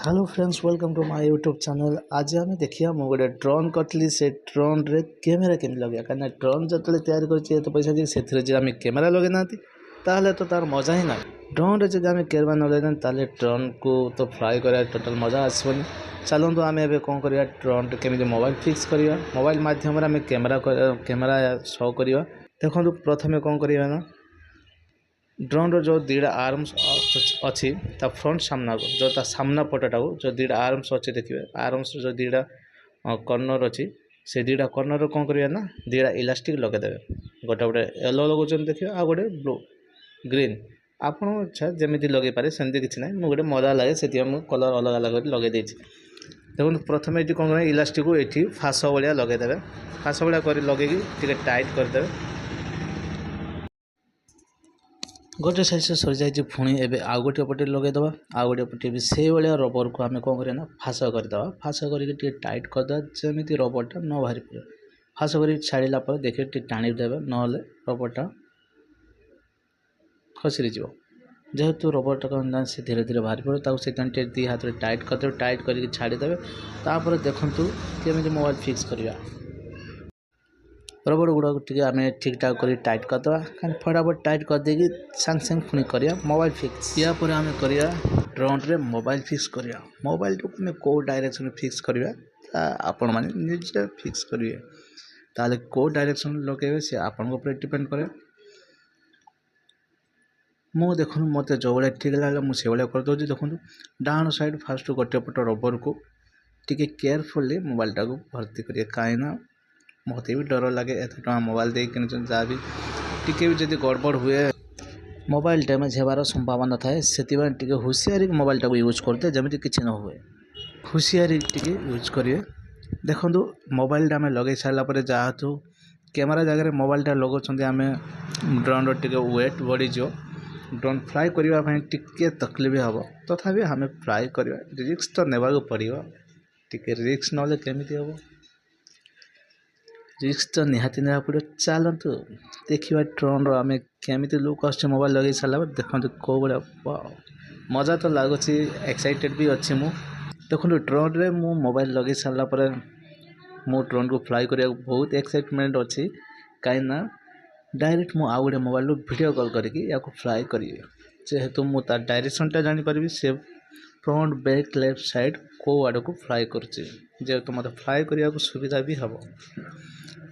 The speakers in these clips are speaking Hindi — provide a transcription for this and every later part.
Hello friends welcome to my YouTube channel. आज आम देखिए मुझे गोटे ड्रोन करी से ड्रोन रे कैमेरा केमी लगे कहीं ड्रोन जो तैयारी कर पैसा दी से आम कैमेरा लगे ना तो तार मजा ही ना। ड्रोन रे जब आम कैमेरा न लगे ताले ड्रोन को तो फ्लाई कर टोटल मजा आसबनी। चलते आम ए कौन करवा ड्रोन केमी मोबाइल फिक्स करवा मोबाइल मध्यम आम कैमेरा शो करवा। देखो प्रथम कौन करवा ना ड्रोन जो दीटा आर्म्स अच्छी फ्रंट सामना को जो सामना पटटा को जो दीटा आर्म्स अच्छे देखिए आर्म्स जो दीटा कर्नर अच्छी से दीटा कर्नर कौन करवा ना दीटा इलास्टिक लगेदेवे गोटे गोटे येलो लगुन देखिए आ गए ब्लू ग्रीन आपन इच्छा जमी लगे पारे सेमती किसी ना मुझे गोटे मजा लगे से कलर अलग अलग लगे देखो प्रथम ये कौन कर इलास्टिक को ये फाँस भाया लगेदेवे फाँस भाया कर लगे टाइट करदे गोटे साइड से सरी जाइए पुणी एवं आउ गोटे पटे लगेदे आउ गोटे पटे भी से भाया रबर को आम कौन करना फाँस करदे फाँस करके टाइट करदे जमी रबरटा न बाहरी पड़े फाँस कर छाड़ा पर देखिए टाणीदेवे ना रबरटा खसी जेहेतु रबरटा से धीरे धीरे बाहरी पड़े से दी हाथ में टाइट करदे टाइट करके छाड़ीदेवे तापर देखूँ केमी मोबाइल फिक्स करवा रबड़ गुड़ा आम ठीक ठाक कर टाइट करदे कहीं फटाफट टाइट करदे सांग सांग पुणी करिया मोबाइल फिक्स यापर आम करिया ड्रोन रे मोबाइल फिक्स करिया मोबाइल को आम कौ डायरेक्शन फिक्स करिया आपण माने निजे फिक्स करिए ताले कौ डायरेक्शन लगे से आपण ऊपर डिपेंड करे मु देखूँ मत जो भाया ठीक लगे मुझे भाया करदे देखूँ डाण साइड फास्ट गोटे पट रबर को टी केयरफुली मोबाइल टाक भर्ती करिए कहीं मत भी डर लगे एत टाँग मोबाइल दे जहाँ भी टी भी जब गड़बड़ हुए मोबाइल डैमेज होबार संभावना थाए से हुशियारी मोबाइल टाक यूज करते जमी किसी न हुए हुशियारी टी यूज करिए देखो मोबाइल आम लगे सारापर जहाँ कैमेरा जगह मोबाइल लगाऊँ आम ड्रोन टे वेट बढ़ीज ड्रोन फ्लाई करने टी तकलीफ हम तथापि आम फ्लाई करवा रिस्क तो नेबा पड़ो टी रिस्क ना केमी हम रिस्क तो निहाती ना पड़ो। चलतु देखा ड्रोन आम केमी लुक आस मोबाइल लगे सारा देखो कौ भाया मजा तो लगुच एक्साइटेड भी अच्छी मु देखो ड्रोन रे मु मोबाइल लगे सारापर मो ड्रोन को फ्लाई करने बहुत एक्साइटमेंट अच्छी कहीं डायरेक्ट मु आउ गए मोबाइल वीडियो कॉल करके या फ्लाई करी जेहेतु मु तार डायरेक्शनटा जानीपारि से फ्रंट बैक लेफ्ट साइड कौ आड़ को फ्लाई करेतु मत फ्लाई करने को सुविधा भी हम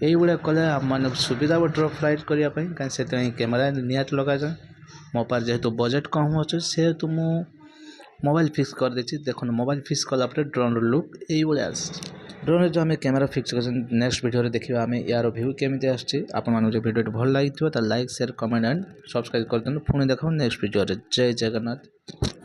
यही भाया कले मान सुविधा ड्रो फ्लाई करने कहीं से कैमेरा निहात लगा जाए मो पार जेहेतु बजेट कम अच्छे सेहेतु मु मोबाइल फिक्स कर देती देखो मोबाइल फिक्स कलापर ड्रोन लुक यही भाया ड्रोन जो आम कैमेरा फिक्स कर नेक्स्ट वीडियो देखा आम यार व्यू केमी आसान जो वीडियो भल लगी like share comment and subscribe कर दिखाँ पुणी देखा नेक्स्ट वीडियो जय जगन्नाथ।